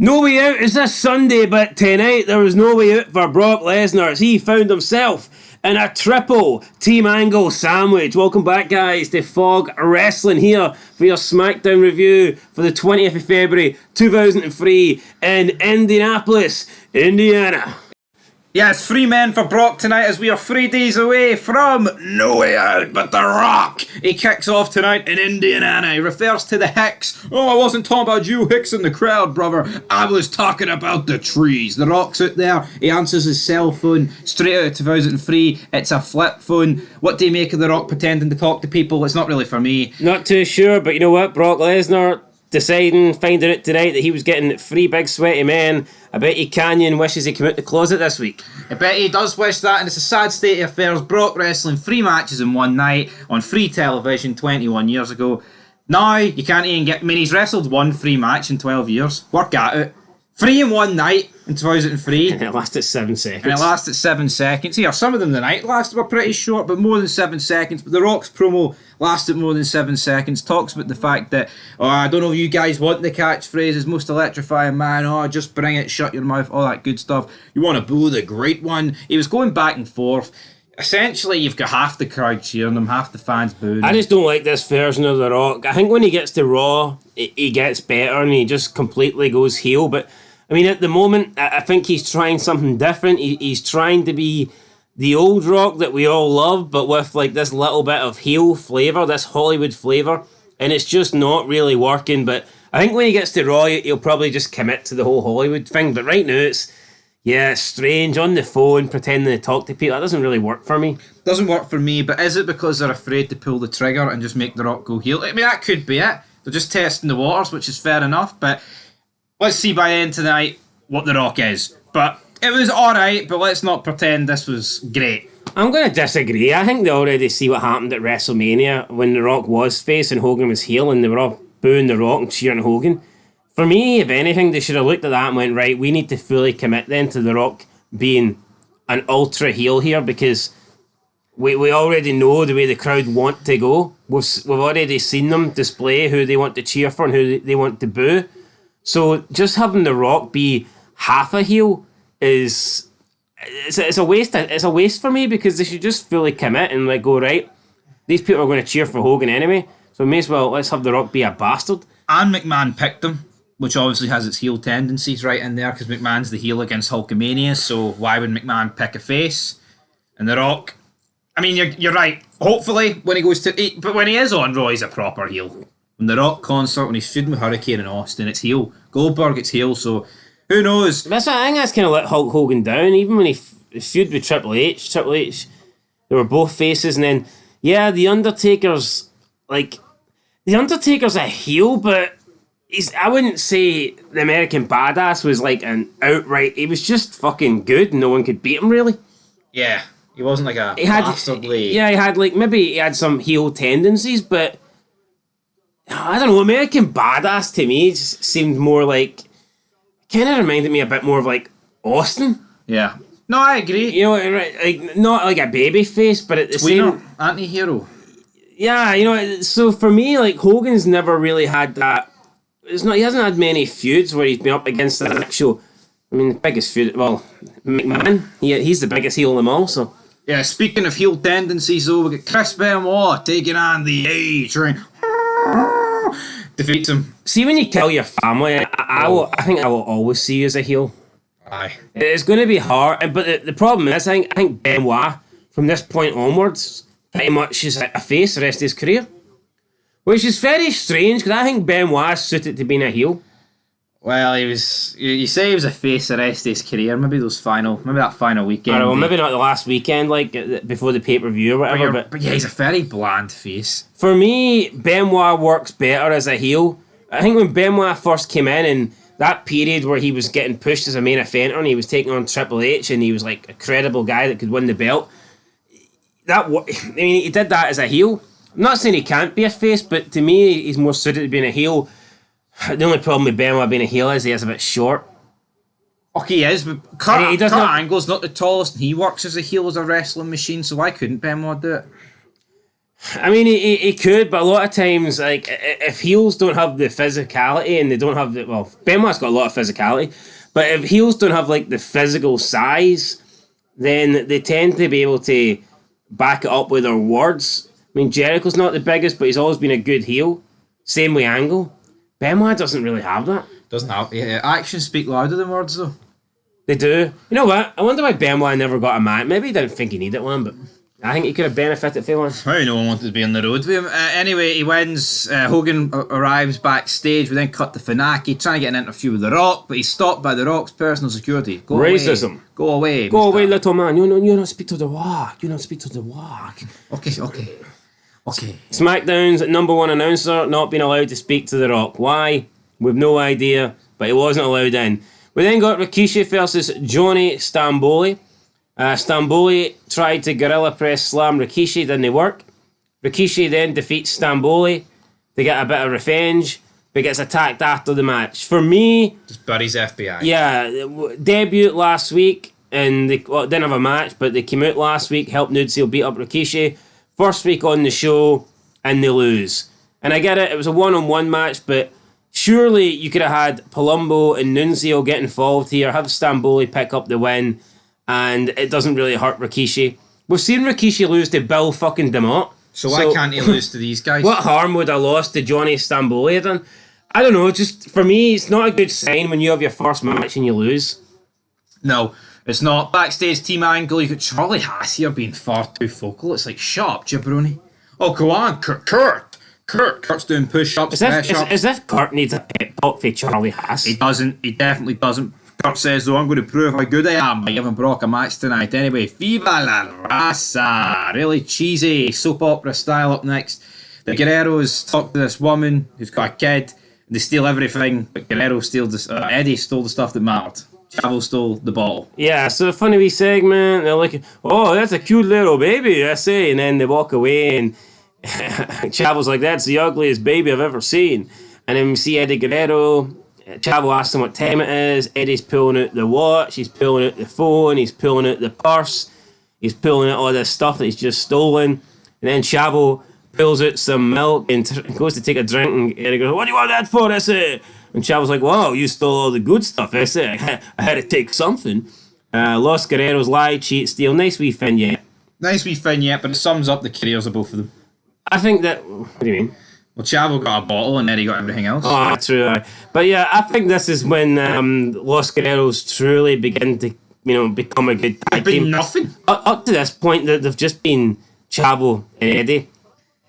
No way out is this Sunday, but tonight there was no way out for Brock Lesnar as he found himself in a triple Team Angle sandwich. Welcome back, guys, to Fog Wrestling here for your SmackDown review for the 20th of February 2003 in Indianapolis, Indiana. Yes, 3 men for Brock tonight as we are 3 days away from No Way Out, but The Rock. He kicks off tonight in Indiana. He refers to the Hicks. Oh, I wasn't talking about you Hicks in the crowd, brother. I was talking about the trees. The Rock's out there. He answers his cell phone straight out of 2003. It's a flip phone. What do you make of The Rock pretending to talk to people? It's not really for me. Not too sure, but you know what? Brock Lesnar finding out tonight that he was getting 3 big sweaty men. I bet you Canyon wishes he came out the closet this week. I bet he does wish that, and it's a sad state of affairs. Brock wrestling 3 matches in one night on free television 21 years ago. Now, you can't even get... I mean, he's wrestled 1 free match in 12 years. Work at it. 3 in one night in 2003. And it lasted 7 seconds. And it lasted 7 seconds. Here, some of them the night lasted were pretty short, but more than 7 seconds. But The Rock's promo lasted more than 7 seconds. Talks about the fact that, oh, I don't know if you guys want the catchphrases, most electrifying man, oh, just bring it, shut your mouth, all that good stuff. You want to boo the great one. He was going back and forth. Essentially, you've got half the crowd cheering him, half the fans booing him. I just don't like this version of The Rock. I think when he gets to Raw, he gets better and he just completely goes heel. But, I mean, at the moment, I think he's trying something different. He's trying to be the old Rock that we all love, but with like this little bit of heel flavour, this Hollywood flavour. And it's just not really working. But I think when he gets to Raw, he'll probably just commit to the whole Hollywood thing. But right now, it's strange, on the phone, pretending to talk to people. That doesn't really work for me. Doesn't work for me, but is it because they're afraid to pull the trigger and just make The Rock go heel? I mean, that could be it. They're just testing the waters, which is fair enough, but let's see by the end tonight what The Rock is. But it was alright, but let's not pretend this was great. I'm going to disagree. I think they already see what happened at WrestleMania when The Rock was face and Hogan was heel, and they were all booing The Rock and cheering Hogan. For me, if anything, they should have looked at that and went, right, we need to fully commit then to The Rock being an ultra heel here, because we already know the way the crowd want to go. We've already seen them display who they want to cheer for and who they want to boo. So just having The Rock be half a heel is it's a waste. It's a waste for me, because they should just fully commit and like go, right, these people are going to cheer for Hogan anyway, so may as well let's have The Rock be a bastard. And McMahon picked him, which obviously has its heel tendencies right in there, because McMahon's the heel against Hulkamania, so why would McMahon pick a face? And The Rock, I mean, you're right. Hopefully, when he goes to... But when he is on Raw, he's a proper heel. When The Rock concert, when he's feuding with Hurricane in Austin, it's heel. Goldberg, it's heel, so who knows? I think that's kind of let Hulk Hogan down. Even when he feuded with Triple H, they were both faces, and then, yeah, The Undertaker's a heel, but I wouldn't say the American Badass was like an outright... He was just fucking good. No one could beat him, really. Yeah, he wasn't like a bastardly... Yeah, he had like... Maybe he had some heel tendencies, but... I don't know, American Badass to me just seemed more like... Kind of reminded me a bit more of like Austin. Yeah. No, I agree. You know, like not like a baby face, but at the same... Anti-hero. Yeah, you know, so for me, like, Hogan's never really had that... He hasn't had many feuds where he's been up against an actual... I mean, the biggest feud... Well, McMahon. He's the biggest heel of them all, so... Yeah, speaking of heel tendencies, though, we got Chris Benoit taking on the A-Train. Defeats him. See, when you kill your family, I think I will always see you as a heel. Aye. It's going to be hard, but the problem is, I think Benoit, from this point onwards, pretty much is a face the rest of his career. Which is very strange, because I think Benoit is suited to being a heel. Well, he was... You say he was a face the rest of his career. Maybe that final weekend. Well, maybe not the last weekend, like, before the pay-per-view or whatever. But yeah, he's a very bland face. For me, Benoit works better as a heel. I think when Benoit first came in, and that period where he was getting pushed as a main eventer, and he was taking on Triple H, and he was like a credible guy that could win the belt. He did that as a heel. I'm not saying he can't be a face, but to me, he's more suited to being a heel. The only problem with Benoit being a heel is he is a bit short. Okay, he is, but Kurt Angle's not the tallest, and he works as a heel as a wrestling machine, so why couldn't Benoit do it? I mean, he could, but a lot of times, like, if heels don't have the physicality and they don't have the... Well, Benoit's got a lot of physicality, but if heels don't have, like, the physical size, then they tend to be able to back it up with their words. I mean, Jericho's not the biggest, but he's always been a good heel. Same with Angle. Benoit doesn't really have that. Doesn't have... Yeah, actions speak louder than words, though. They do. You know what? I wonder why Benoit never got a match. Maybe he didn't think he needed one, but I think he could have benefited from one. Well, no one wanted to be on the road with him. Anyway, he wins. Hogan arrives backstage. We then cut to Funaki trying to get an interview with The Rock, but he's stopped by The Rock's personal security. Go Racism. Away. Go away. Go away, little man. You don't speak to The Rock. You don't speak to The Rock. Okay. SmackDown's #1 announcer not being allowed to speak to The Rock. Why? We've no idea, but he wasn't allowed in. We then got Rikishi versus Johnny Stamboli. Stamboli tried to gorilla press slam Rikishi, didn't work. Rikishi then defeats Stamboli to get a bit of revenge, but gets attacked after the match. For me... Just buries FBI. Yeah, debut last week, and they didn't have a match, but they came out last week, helped Nunzio beat up Rikishi. First week on the show, and they lose. And I get it was a one-on-one match, but surely you could have had Palumbo and Nunzio get involved here, have Stamboli pick up the win, and it doesn't really hurt Rikishi. We've seen Rikishi lose to Bill fucking DeMott. So why can't he lose to these guys? What harm would a loss to Johnny Stamboli have done? I don't know, just for me, it's not a good sign when you have your first match and you lose. No, it's not. Backstage team angle, you got Charlie Haas here being far too vocal. It's like, shut up, jabroni. Oh, go on, Kurt's doing push-ups, as if Kurt needs a pep talk for Charlie Haas. He doesn't. He definitely doesn't. Kurt says, though, I'm going to prove how good I am by giving Brock a match tonight. Anyway, Viva la Raza. Really cheesy soap opera style up next. The Guerreros talk to this woman who's got a kid. They steal everything, but Guerrero Eddie stole the stuff that mattered. Chavo stole the ball. Yeah, so a funny wee segment. They're like, oh, that's a cute little baby, I say. And then they walk away, and Chavo's like, that's the ugliest baby I've ever seen. And then we see Eddie Guerrero. Chavo asks him what time it is. Eddie's pulling out the watch. He's pulling out the phone. He's pulling out the purse. He's pulling out all this stuff that he's just stolen. And then Chavo pulls out some milk and goes to take a drink. And Eddie goes, what do you want that for? I say. And Chavo's like, wow, you stole all the good stuff. I say, I had to take something. Los Guerreros lie, cheat, steal. Nice wee vignette. Nice wee vignette, but it sums up the careers of both of them. I think that... What do you mean? Well, Chavo got a bottle and Eddie got everything else. Oh, true. But yeah, I think this is when Los Guerreros truly begin to, become a good tag team. Been nothing. Up to this point, they've just been Chavo and Eddie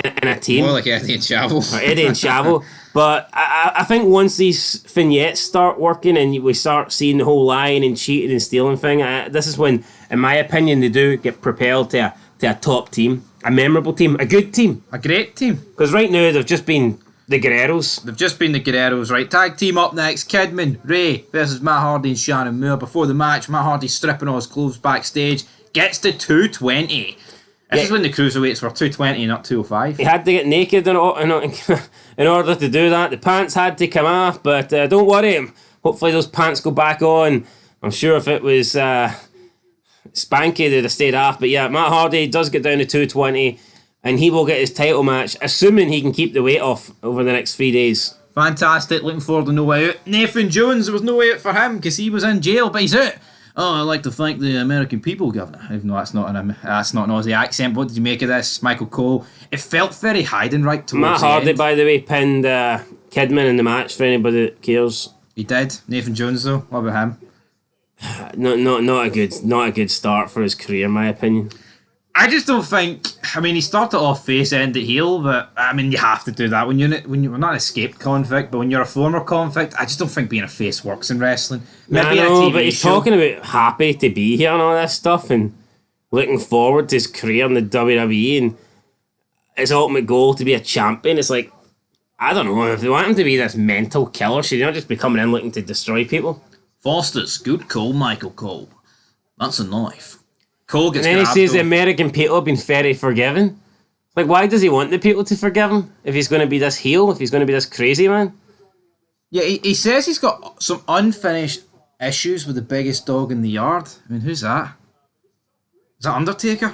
in a team. More like Eddie and Chavo. Or Eddie and Chavo. But I think once these vignettes start working and we start seeing the whole lying and cheating and stealing thing, this is when, in my opinion, they do get propelled to a top team. A memorable team, a good team. A great team. Because right now they've just been the Guerreros. They've just been the Guerreros, right? Tag team up next. Kidman, Ray versus Matt Hardy and Shannon Moore. Before the match, Matt Hardy stripping all his clothes backstage. Gets to 220. This is when the cruiserweights were 220 not 205. He had to get naked in order to do that. The pants had to come off, but don't worry. Hopefully those pants go back on. I'm sure if it was... Spanky, they'd have stayed off, but yeah, Matt Hardy does get down to 220 and he will get his title match, assuming he can keep the weight off over the next 3 days. Fantastic, looking forward to No Way Out. Nathan Jones, there was no way out for him because he was in jail, but he's out. Oh, I'd like to thank the American people, Governor. Even though that's not an Aussie accent. What did you make of this, Michael Cole? It felt very Heidenreich towards Matt Hardy, by the way, pinned Kidman in the match for anybody that cares. He did. Nathan Jones, though, what about him? Not a good start for his career, in my opinion. I just don't think. I mean, he started off face, ended heel, but I mean, you have to do that when you're not an escaped convict, but when you're a former convict, I just don't think being a face works in wrestling. Maybe but he's talking about happy to be here and all this stuff, and looking forward to his career in the WWE, and his ultimate goal to be a champion. It's like, I don't know, if they want him to be this mental killer, should he not just be coming in looking to destroy people? Foster's good call, Michael Cole. That's a knife. Cole gets and then he says the American people have been very forgiving. Like, why does he want the people to forgive him if he's going to be this heel, if he's going to be this crazy man? Yeah, he says he's got some unfinished issues with the biggest dog in the yard. I mean, who's that? Is that Undertaker?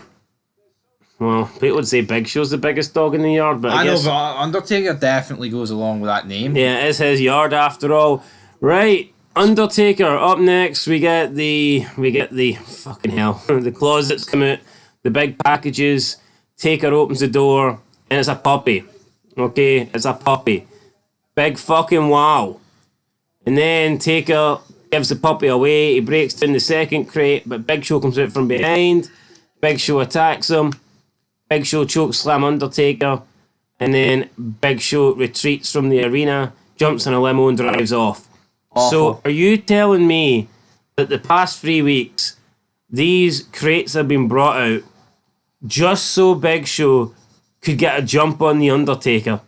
Well, people would say Big Show's the biggest dog in the yard, but I guess... know, but Undertaker definitely goes along with that name. Yeah, it's his yard after all. Right, Undertaker. Up next, we get the fucking hell. The closets come out, the big packages. Taker opens the door, and it's a puppy. Okay, it's a puppy. Big fucking wow. And then Taker gives the puppy away. He breaks down the second crate, but Big Show comes out from behind. Big Show attacks him. Big Show chokeslam Undertaker. And then Big Show retreats from the arena, jumps in a limo and drives off. Awful. So, are you telling me that the past 3 weeks, these crates have been brought out just so Big Show could get a jump on the Undertaker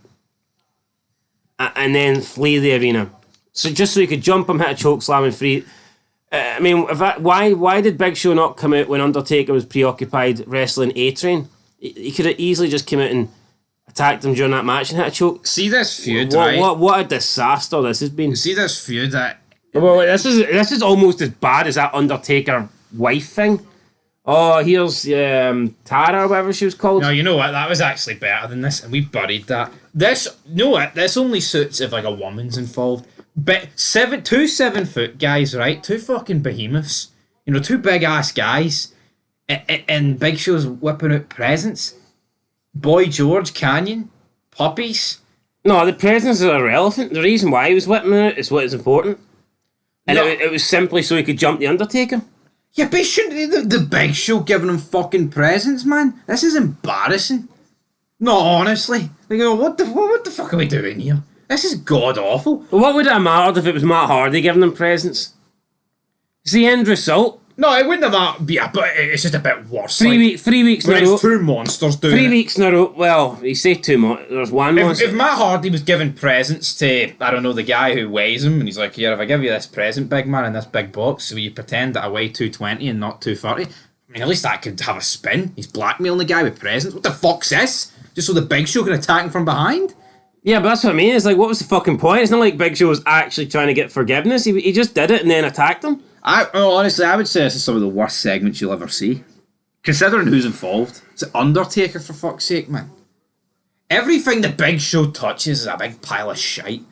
and then flee the arena? So just so he could jump him, hit a chokeslam and free. I mean, why did Big Show not come out when Undertaker was preoccupied wrestling A-Train? He could have easily just come out and attacked him during that match and hit a choke. See this feud, right? What a disaster this has been. See this feud that... Well, this is almost as bad as that Undertaker wife thing. Oh, here's Tara, or whatever she was called. No, you know what? That was actually better than this, and we buried that. This, you know what? This only suits if like a woman's involved. But two 7-foot guys, right? Two fucking behemoths. You know, two big ass guys. And Big Show's whipping out presents. Boy George, Canyon, puppies. No, the presents are irrelevant. The reason why he was whipping it is what is important. And No. it was simply so he could jump the Undertaker. Yeah, but shouldn't the Big Show giving him fucking presents, man? This is embarrassing. No, honestly. Like, what the fuck are we doing here? This is god awful. What would it have mattered if it was Matt Hardy giving them presents? It's the end result. No, it wouldn't have mattered. Yeah, but it's just a bit worse. 3 weeks in a When row. it's two monsters doing 3 it. weeks in a row. Well, you say two more. There's one monster. If Matt Hardy was giving presents to, I don't know, the guy who weighs him, and he's like, yeah, if I give you this present, big man, in this big box, will you pretend that I weigh 220 and not 230? I mean, at least that could have a spin. He's blackmailing the guy with presents. What the fuck's this? Just so the Big Show can attack him from behind? Yeah, but that's what I mean. It's like, what was the fucking point? It's not like Big Show was actually trying to get forgiveness. He just did it and then attacked him. Honestly, I would say this is some of the worst segments you'll ever see. Considering who's involved. It's Undertaker, for fuck's sake, man. Everything the Big Show touches is a big pile of shite.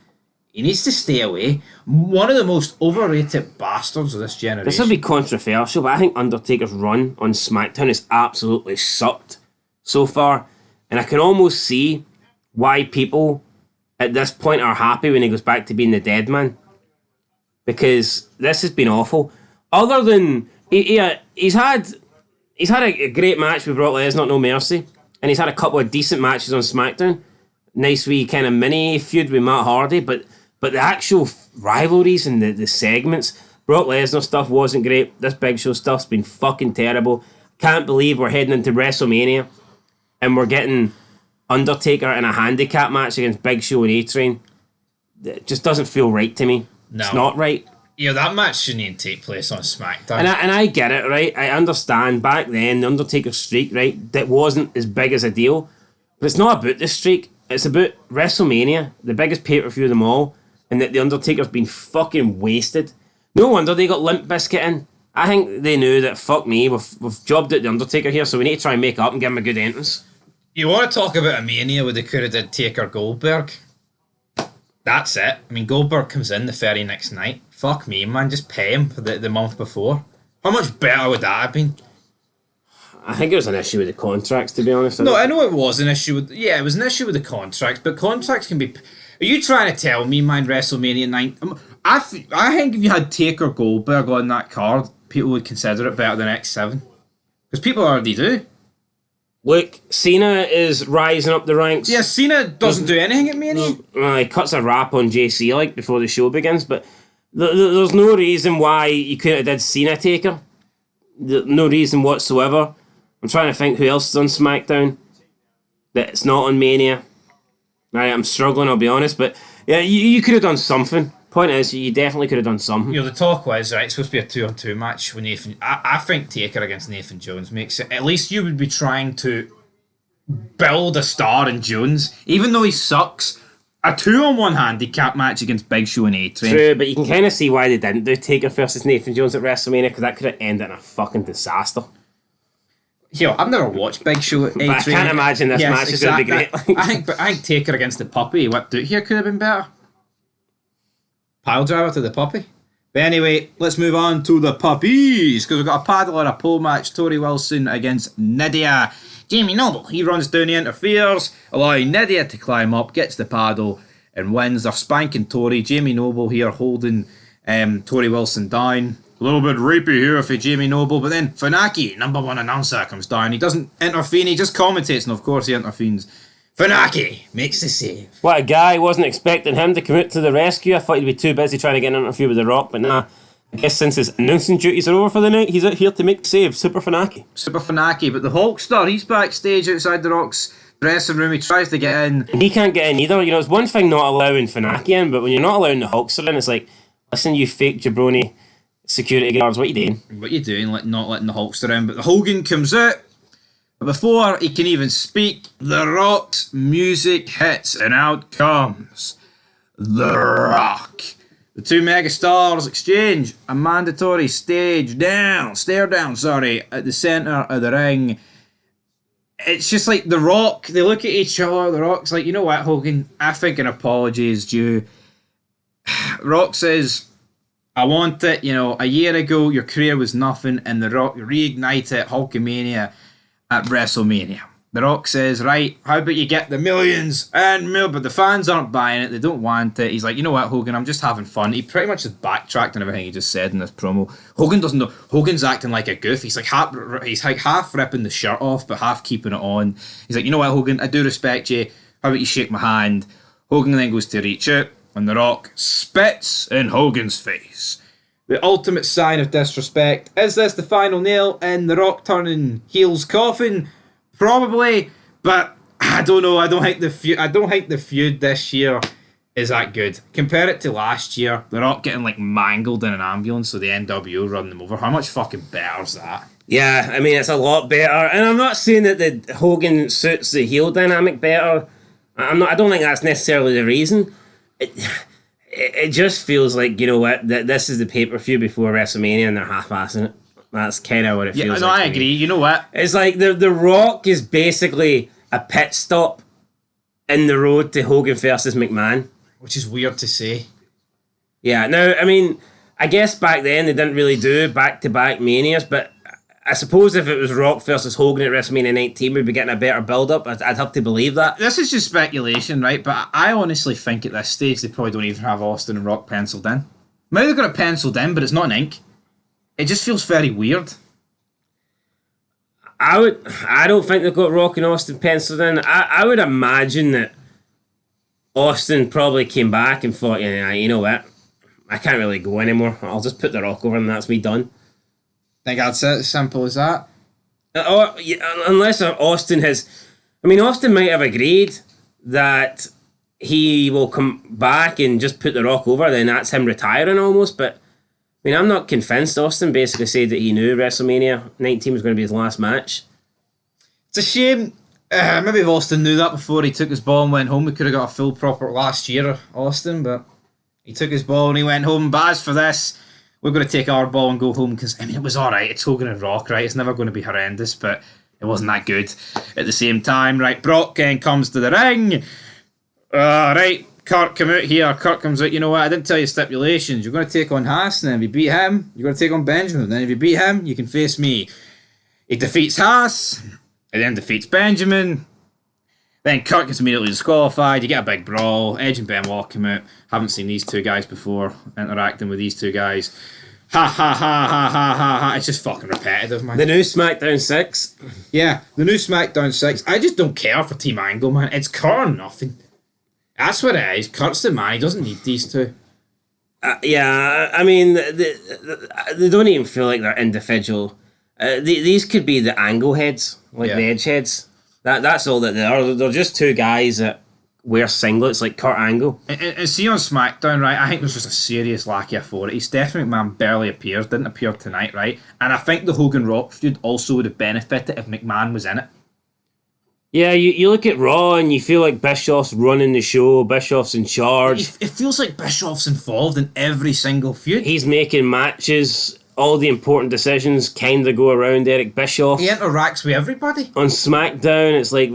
He needs to stay away. One of the most overrated bastards of this generation. This will be controversial, but I think Undertaker's run on SmackDown has absolutely sucked so far. And I can almost see why people at this point are happy when he goes back to being the dead man. Because this has been awful. Other than he's had a great match with Brock Lesnar, No Mercy, and he's had a couple of decent matches on SmackDown. Nice wee kind of mini feud with Matt Hardy, but the actual rivalries and the segments, Brock Lesnar stuff wasn't great. This Big Show stuff's been fucking terrible. Can't believe we're heading into WrestleMania and we're getting Undertaker in a handicap match against Big Show and A-Train. It just doesn't feel right to me. No. It's not right. Yeah, that match shouldn't even take place on SmackDown. And I get it, right? I understand back then, the Undertaker's streak, right, that wasn't as big as a deal. But it's not about this streak. It's about WrestleMania, the biggest pay-per-view of them all, and that the Undertaker's been fucking wasted. No wonder they got Limp Bizkit in. I think they knew that, fuck me, we've jobbed at the Undertaker here, so we need to try and make up and give him a good entrance. You want to talk about a mania where they could have did Taker Goldberg? That's it. I mean, Goldberg comes in the very next night. Fuck me, man. Just pay him for the month before. How much better would that have been? I think it was an issue with the contracts, to be honest. No, I know it was an issue with... Yeah, it was an issue with the contracts, but contracts can be... Are you trying to tell me, man, WrestleMania 9... I think if you had Taker Goldberg on that card, people would consider it better than X7. Because people already do. Look, Cena is rising up the ranks. Yeah, Cena doesn't do anything at Mania. He cuts a rap on JC like before the show begins, but there's no reason why you couldn't have did Cena Taker. No reason whatsoever. I'm trying to think who else is on SmackDown that's not on Mania. Right, I'm struggling, I'll be honest, but yeah, you could have done something. Point is, you definitely could have done something. You know, the talk was, right, it's supposed to be a 2-on-2 match with Nathan. I think Taker against Nathan Jones makes it. At least you would be trying to build a star in Jones. Even though he sucks, a 2-on-1 handicap match against Big Show and A-Train. True, but you can kind of see why they didn't do Taker versus Nathan Jones at WrestleMania, because that could have ended in a fucking disaster. I've never watched Big Show. But I can't imagine this match is going to be great. I think Taker against the puppy whipped out here could have been better. Pile driver to the puppy. But anyway, let's move on to the puppies, because we've got a paddle or a pole match. Tori Wilson against Nydia. Jamie Noble, he runs down, he interferes, allowing Nydia to climb up, gets the paddle, and wins. They're spanking Tori. Jamie Noble here holding Tori Wilson down. A little bit rapey here for Jamie Noble, but then Funaki, number one announcer, comes down. He doesn't intervene, he just commentates, and of course he intervenes. Funaki makes the save. What a guy. Wasn't expecting him to come out to the rescue. I thought he'd be too busy trying to get an interview with The Rock, but nah. I guess since his announcing duties are over for the night, he's out here to make the save. Super Funaki. But the Hulkster, he's backstage outside The Rock's dressing room. He tries to get in. He can't get in either. It's one thing not allowing Funaki in, but when you're not allowing the Hulkster in, it's like, listen, you fake jabroni security guards, what are you doing? What are you doing, not letting the Hulkster in? But the Hogan comes out. But before he can even speak, The Rock's music hits, and out comes The Rock. The two megastars exchange a mandatory stare down, at the centre of the ring. It's just like The Rock, they look at each other, The Rock's like, you know what, Hogan, I think an apology is due. Rock says, I want it, a year ago your career was nothing, and The Rock reignited Hulkamania at WrestleMania. The Rock says, right, how about you get the millions and but the fans aren't buying it, they don't want it. He's like, you know what, Hogan, I'm just having fun. He pretty much just backtracked on everything he just said in this promo. Hogan doesn't know. Hogan's acting like a goof. He's like half ripping the shirt off, but half keeping it on. He's like, you know what, Hogan, I do respect you. How about you shake my hand? Hogan then goes to reach out, and The Rock spits in Hogan's face. The ultimate sign of disrespect. Is this the final nail in The Rock turning heel's coffin? Probably, but I don't know. I don't think the feud this year is that good. Compare it to last year, The Rock getting mangled in an ambulance, so the NWO run them over. How much fucking better is that? Yeah, I mean, it's a lot better. And I'm not saying that the Hogan suits the heel dynamic better. I don't think that's necessarily the reason. It just feels like, you know what, that this is the pay-per-view before WrestleMania and they're half-assing it. That's kind of what it feels like. I agree. You know what? It's like the Rock is basically a pit stop in the road to Hogan versus McMahon. Which is weird to say. Yeah, now, I mean, I guess back then they didn't really do back-to-back Manias, but I suppose if it was Rock versus Hogan at WrestleMania 19, we'd be getting a better build-up. I'd have to believe that. This is just speculation, right? But I honestly think at this stage they probably don't even have Austin and Rock penciled in. Maybe they've got it penciled in, but it's not in ink. It just feels very weird. I don't think they've got Rock and Austin penciled in. I would imagine that Austin probably came back and thought, yeah, you know what? I can't really go anymore. I'll just put the Rock over and that's me done. Think that's it, as simple as that? Unless Austin has... I mean, Austin might have agreed that he will come back and just put the Rock over, then that's him retiring almost, but I mean, I'm not convinced. Austin basically said that he knew WrestleMania 19 was going to be his last match. It's a shame. Maybe if Austin knew that before he took his ball and went home, we could have got a full proper last year, Austin, but he took his ball and he went home. But as for this, we're going to take our ball and go home because, I mean, it was alright. It's Hogan and Rock, right? It's never going to be horrendous, but it wasn't that good at the same time, right? Brock comes to the ring. Right, Kurt, come out here. Kurt comes out, you know what? I didn't tell you stipulations. You're going to take on Haas, and then if you beat him, you're going to take on Benjamin. And then if you beat him, you can face me. He defeats Haas, and then defeats Benjamin. Then Kurt gets immediately disqualified. You get a big brawl. Edge and Benoit come out. Haven't seen these two guys before, interacting with these two guys. Ha ha ha ha ha ha ha. It's just fucking repetitive, man. The new SmackDown 6. Yeah, the new SmackDown 6. I just don't care for Team Angle, man. It's Kurt or nothing. That's what it is. Kurt's the man. He doesn't need these two. Yeah, I mean, they don't even feel like they're individual. These could be the Angle heads, the Edge heads. That's all that they are. They're just two guys that wear singlets like Kurt Angle. And see on SmackDown, right, I think there's just a serious lack of authority. Stephanie McMahon barely appears, didn't appear tonight, right? And I think the Hogan Rock feud also would have benefited if McMahon was in it. Yeah, you look at Raw and you feel like Bischoff's running the show, Bischoff's in charge. It feels like Bischoff's involved in every single feud. He's making matches all the important decisions kind of go around Eric Bischoff. He interacts with everybody. On SmackDown, it's like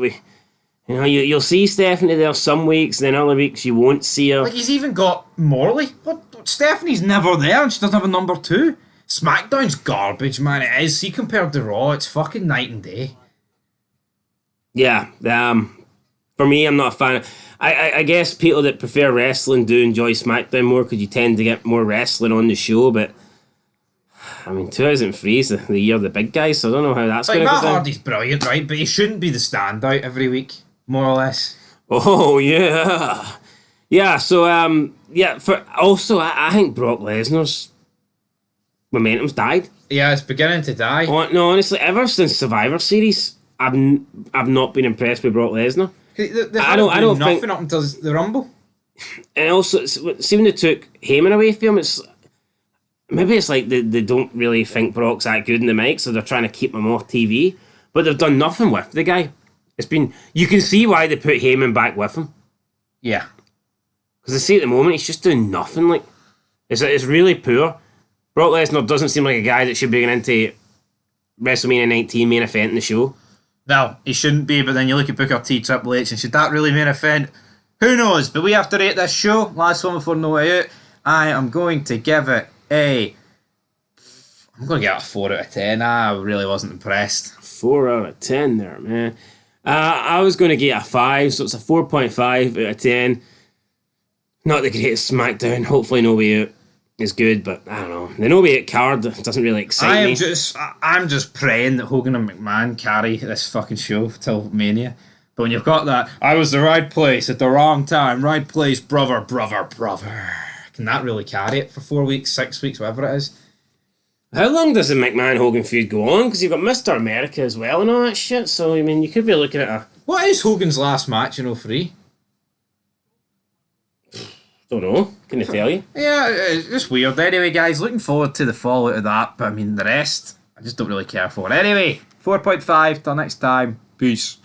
you'll see Stephanie there some weeks, then other weeks you won't see her. Like, he's even got Morley. What? Stephanie's never there and she doesn't have a number 2. SmackDown's garbage, man. It is. See, compared to Raw, it's fucking night and day. Yeah. For me, I'm not a fan. I guess people that prefer wrestling do enjoy SmackDown more because you tend to get more wrestling on the show, but I mean, 2003 is the year of the big guys, so I don't know how that's going to go Matt down. Hardy's brilliant, right? But he shouldn't be the standout every week, more or less. Oh, yeah. Yeah, so, I think Brock Lesnar's momentum's died. Yeah, it's beginning to die. No, honestly, ever since Survivor Series, I've not been impressed with Brock Lesnar. I don't think nothing up until the Rumble. And also, see when they took Heyman away from him, maybe it's like they don't really think Brock's that good in the mic, so they're trying to keep him off TV. But they've done nothing with the guy. You can see why they put Heyman back with him. Yeah. Because I see at the moment he's just doing nothing. Like it's really poor. Brock Lesnar doesn't seem like a guy that should be going into WrestleMania 19 main event in the show. No, he shouldn't be, but then you look at Booker T, Triple H, and should that really main event? Who knows? But we have to rate this show. Last one before No Way Out. I am going to give it I'm going to give it a 4 out of 10. I really wasn't impressed. 4 out of 10 there, man. I was going to give it a 5, so it's a 4.5 out of 10. Not the greatest SmackDown. Hopefully No Way Out is good, but I don't know. The No Way Out card doesn't really excite me. I'm just praying that Hogan and McMahon carry this fucking show till Mania. But when you've got that, I was the right place at the wrong time, right place, brother. Can that really carry it for 4 weeks, 6 weeks, whatever it is? How long does the McMahon-Hogan feud go on? Because you've got Mr. America as well and all that shit, so I mean, you could be looking at a... What is Hogan's last match in 03? Don't know. Can I tell you? Yeah, it's just weird. Anyway, guys, looking forward to the fallout of that, but I mean, the rest, I just don't really care for. Anyway, 4.5, till next time. Peace.